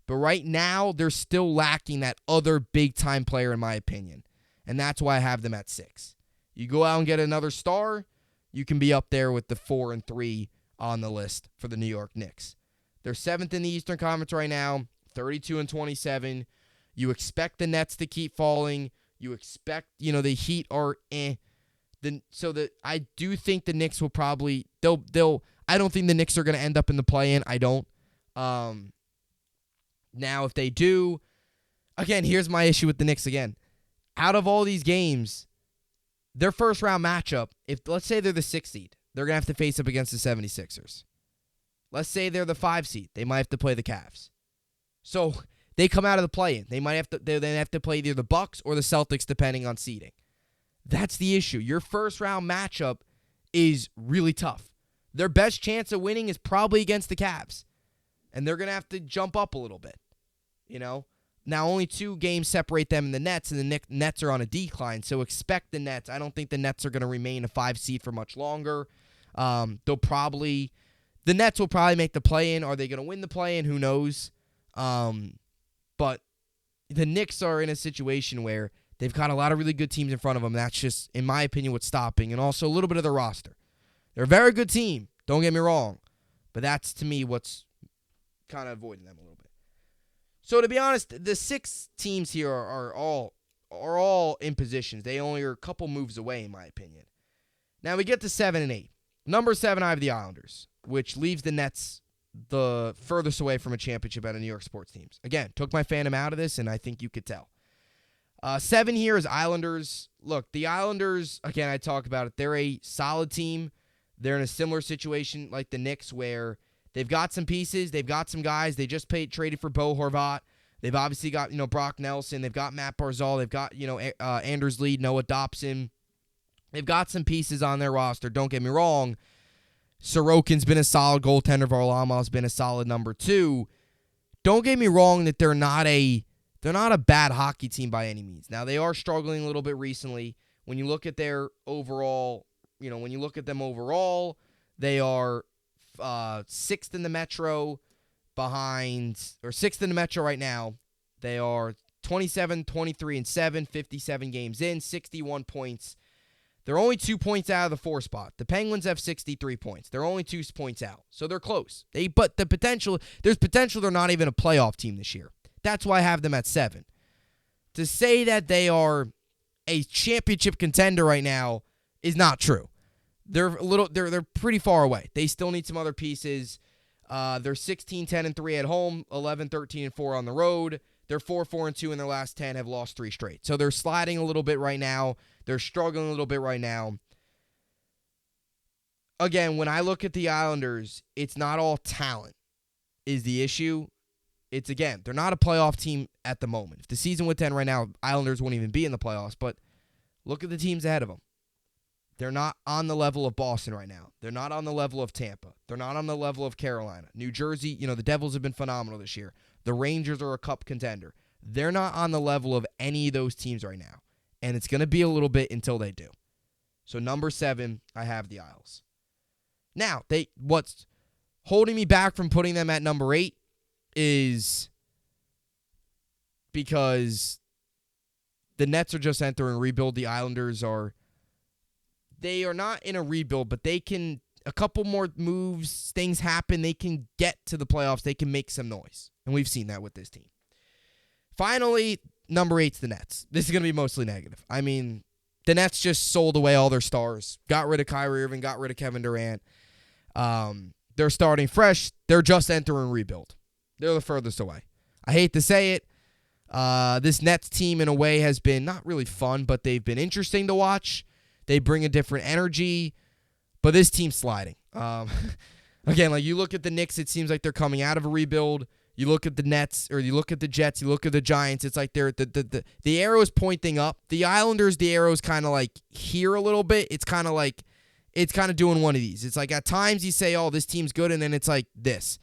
But right now, they're still lacking that other big-time player, in my opinion. And that's why I have them at 6. You go out and get another star, you can be up there with the 4 and 3 on the list for the New York Knicks. They're 7th in the Eastern Conference right now, 32 and 27. You expect the Nets to keep falling. You expect, the Heat are I do think the Knicks will probably I don't think the Knicks are going to end up in the play-in. I don't. Now, if they do, again, here's my issue with the Knicks again. Out of all these games, their first-round matchup, let's say they're the 6th seed, they're going to have to face up against the 76ers. Let's say they're the 5 seed. They might have to play the Cavs. So they come out of the play-in. They might have to play either the Bucks or the Celtics, depending on seeding. That's the issue. Your first-round matchup is really tough. Their best chance of winning is probably against the Cavs. And they're going to have to jump up a little bit. Now only 2 games separate them and the Nets, and the Nets are on a decline, so expect the Nets. I don't think the Nets are going to remain a 5 seed for much longer. The Nets will probably make the play-in. Are they going to win the play-in? Who knows? But the Knicks are in a situation where they've got a lot of really good teams in front of them. That's just, in my opinion, what's stopping, and also a little bit of their roster. They're a very good team, don't get me wrong, but that's, to me, what's kind of avoiding them a little bit. So, to be honest, the 6 teams here are all in positions. They only are a couple moves away, in my opinion. Now, we get to 7 and 8. Number 7, I have the Islanders, which leaves the Nets the furthest away from a championship out of New York sports teams. Again, took my Phantom out of this, and I think you could tell. 7 here is Islanders. Look, the Islanders, again, I talk about it. They're a solid team. They're in a similar situation like the Knicks, where they've got some pieces. They've got some guys. They just traded for Bo Horvat. They've obviously got, Brock Nelson. They've got Matt Barzal. They've got, Anders Lee, Noah Dobson. They've got some pieces on their roster. Don't get me wrong. Sorokin's been a solid goaltender. Varlamov's been a solid number 2. Don't get me wrong that they're not a bad hockey team by any means. Now, they are struggling a little bit recently. When you look at their overall, they are 6th in the Metro right now. They are 27, 23, and 7, 57 games in, 61 points. They're only 2 points out of the 4 spot. The Penguins have 63 points. They're only 2 points out, so they're close. But there's potential they're not even a playoff team this year. That's why I have them at 7. To say that they are a championship contender right now is not true. They're pretty far away. They still need some other pieces. They're 16, 10, and 3 at home, 11, 13, and 4 on the road. They're 4, 4, and 2 in their last 10, have lost 3 straight. So they're sliding a little bit right now. They're struggling a little bit right now. Again, when I look at the Islanders, it's not all talent is the issue. It's, again, they're not a playoff team at the moment. If the season went to end right now, Islanders wouldn't even be in the playoffs. But look at the teams ahead of them. They're not on the level of Boston right now. They're not on the level of Tampa. They're not on the level of Carolina. New Jersey, the Devils have been phenomenal this year. The Rangers are a cup contender. They're not on the level of any of those teams right now. And it's going to be a little bit until they do. So number 7, I have the Isles. Now, what's holding me back from putting them at number 8 is because the Nets are just entering rebuild. The Islanders they are not in a rebuild, but they can, a couple more moves, things happen, they can get to the playoffs, they can make some noise. And we've seen that with this team. Finally, number 8's the Nets. This is going to be mostly negative. I mean, the Nets just sold away all their stars. Got rid of Kyrie Irving, got rid of Kevin Durant. They're starting fresh. They're just entering rebuild. They're the furthest away. I hate to say it. This Nets team, in a way, has been not really fun, but they've been interesting to watch. They bring a different energy, but this team's sliding. Again, like you look at the Knicks, it seems like they're coming out of a rebuild. You look at the Nets, or you look at the Jets, you look at the Giants, it's like the arrow is pointing up. The Islanders, the arrow is kind of like here a little bit. It's kind of doing one of these. It's like at times you say, oh, this team's good, and then it's like this.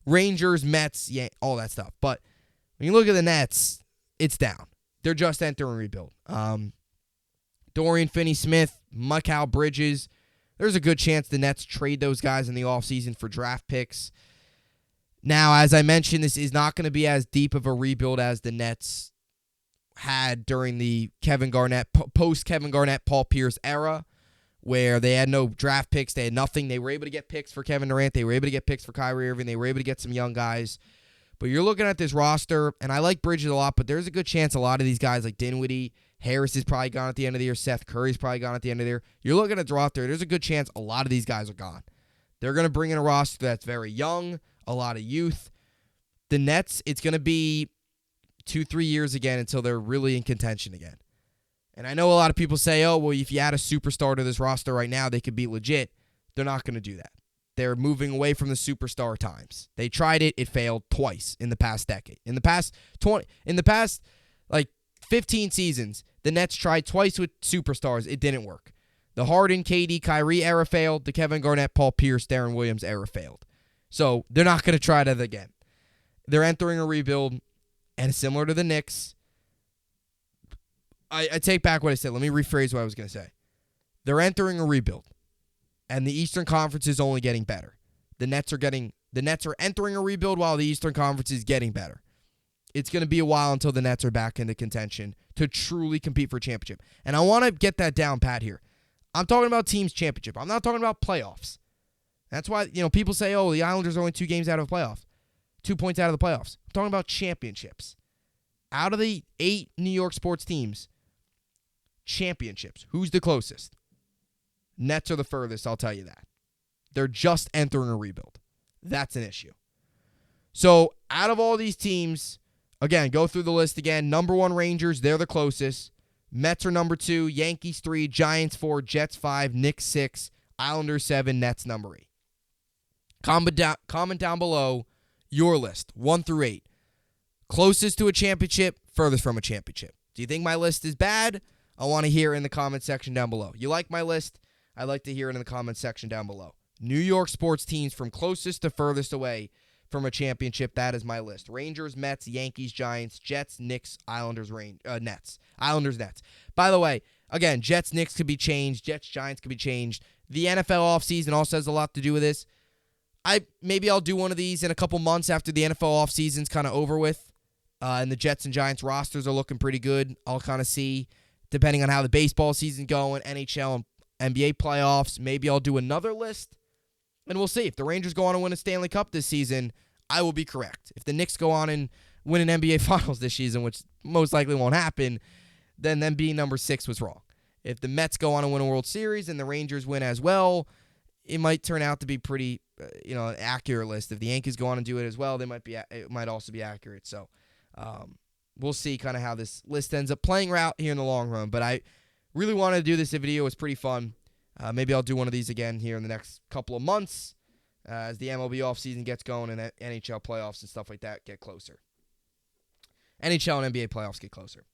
Rangers, Mets, yeah, all that stuff. But when you look at the Nets, it's down. They're just entering rebuild. Dorian Finney-Smith, Mikal Bridges, there's a good chance the Nets trade those guys in the offseason for draft picks. Now, as I mentioned, this is not going to be as deep of a rebuild as the Nets had during the Kevin Garnett, post-Kevin Garnett, Paul Pierce era, where they had no draft picks. They had nothing. They were able to get picks for Kevin Durant. They were able to get picks for Kyrie Irving. They were able to get some young guys. But you're looking at this roster, and I like Bridges a lot, but there's a good chance a lot of these guys like Dinwiddie, Harris is probably gone at the end of the year, Seth Curry's probably gone at the end of the year. You're looking at the roster, there's a good chance a lot of these guys are gone. They're going to bring in a roster that's very young, a lot of youth. The Nets, it's going to be 2-3 years again until they're really in contention again. And I know a lot of people say, oh, well, if you add a superstar to this roster right now, they could be legit. They're not going to do that. They're moving away from the superstar times. They tried it. It failed twice in the past decade. In the past 15 seasons, the Nets tried twice with superstars. It didn't work. The Harden, KD, Kyrie era failed. The Kevin Garnett, Paul Pierce, Darren Williams era failed. So they're not going to try that again. They're entering a rebuild, and similar to the Knicks, I take back what I said. Let me rephrase what I was going to say. They're entering a rebuild, and the Eastern Conference is only getting better. The Nets are entering a rebuild while the Eastern Conference is getting better. It's going to be a while until the Nets are back into contention to truly compete for a championship. And I want to get that down pat here. I'm talking about teams championship. I'm not talking about playoffs. That's why, people say, oh, the Islanders are only 2 games out of the playoffs. 2 points out of the playoffs. I'm talking about championships. Out of the 8 New York sports teams, championships. Who's the closest? Nets are the furthest, I'll tell you that. They're just entering a rebuild. That's an issue. So, out of all these teams, again, go through the list again. Number 1, Rangers, they're the closest. Mets are number 2, Yankees 3, Giants 4, Jets 5, Knicks 6, Islanders 7, Nets number 8. Comment down below your list, 1 through 8. Closest to a championship, furthest from a championship. Do you think my list is bad? I want to hear it in the comment section down below. You like my list? I'd like to hear it in the comment section down below. New York sports teams from closest to furthest away from a championship. That is my list. Rangers, Mets, Yankees, Giants, Jets, Knicks, Islanders, Nets. Islanders, Nets. By the way, again, Jets, Knicks could be changed. Jets, Giants could be changed. The NFL offseason also has a lot to do with this. Maybe I'll do one of these in a couple months after the NFL offseason's kind of over with. And the Jets and Giants rosters are looking pretty good. I'll kind of see, depending on how the baseball season's going, NHL and NBA playoffs, maybe I'll do another list. And we'll see. If the Rangers go on and win a Stanley Cup this season, I will be correct. If the Knicks go on and win an NBA Finals this season, which most likely won't happen, then them being number 6 was wrong. If the Mets go on and win a World Series and the Rangers win as well, it might turn out to be pretty, an accurate list. If the Yankees go on and do it as well, it might also be accurate. So we'll see kind of how this list ends up playing out here in the long run. But I really wanted to do this video. It was pretty fun. Maybe I'll do one of these again here in the next couple of months as the MLB offseason gets going and NHL playoffs and stuff like that get closer. NHL and NBA playoffs get closer.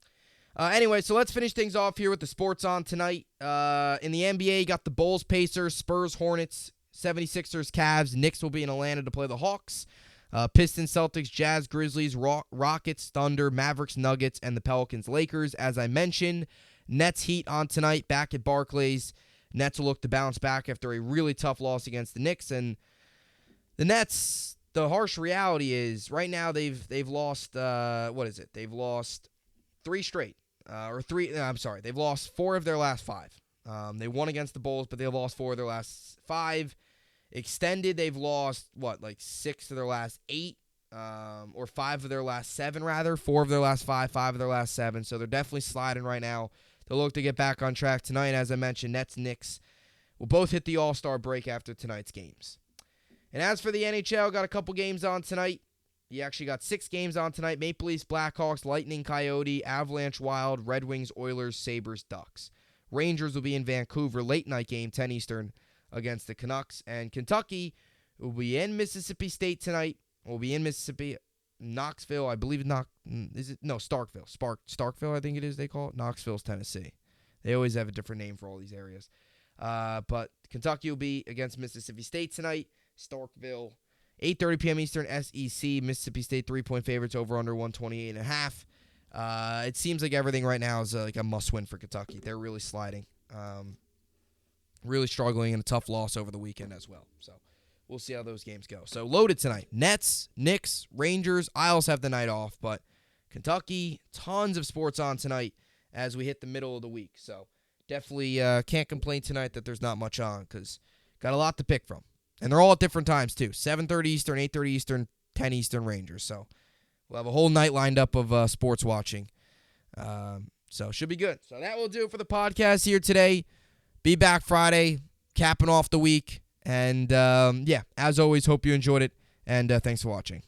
Anyway, so let's finish things off here with the sports on tonight. In the NBA, you got the Bulls, Pacers, Spurs, Hornets, 76ers, Cavs. Knicks will be in Atlanta to play the Hawks. Pistons, Celtics, Jazz, Grizzlies, Rockets, Thunder, Mavericks, Nuggets, and the Pelicans, Lakers. As I mentioned, Nets, Heat on tonight back at Barclays. Nets will look to bounce back after a really tough loss against the Knicks. And the Nets, the harsh reality is right now they've lost, They've lost 3 straight. They've lost 4 of their last 5. They won against the Bulls, but they've lost 4 of their last 5. Extended, they've lost, 6 of their last 8. or 5 of their last 7, rather. 4 of their last 5, 5 of their last 7. So they're definitely sliding right now. They'll look to get back on track tonight. As I mentioned, Nets, Knicks will both hit the All-Star break after tonight's games. And as for the NHL, got a couple games on tonight. You actually got 6 games on tonight. Maple Leafs, Blackhawks, Lightning, Coyote, Avalanche, Wild, Red Wings, Oilers, Sabres, Ducks. Rangers will be in Vancouver, late night game, 10 Eastern, against the Canucks. And Kentucky will be in Mississippi State tonight. Will be in Mississippi, Knoxville, I believe. Starkville. Starkville, I think it is they call it. Knoxville's Tennessee. They always have a different name for all these areas. But Kentucky will be against Mississippi State tonight. Starkville, 8:30 p.m. Eastern, SEC. Mississippi State 3-point favorites, over under 128.5. It seems like everything right now is like a must-win for Kentucky. They're really sliding. Really struggling, and a tough loss over the weekend as well. So we'll see how those games go. So loaded tonight. Nets, Knicks, Rangers. I also have the night off, but Kentucky, tons of sports on tonight as we hit the middle of the week. So definitely can't complain tonight that there's not much on because got a lot to pick from. And they're all at different times, too. 7:30 Eastern, 8:30 Eastern, 10 Eastern Rangers. So we'll have a whole night lined up of sports watching. So should be good. So that will do it for the podcast here today. Be back Friday, capping off the week. And, as always, hope you enjoyed it. And thanks for watching.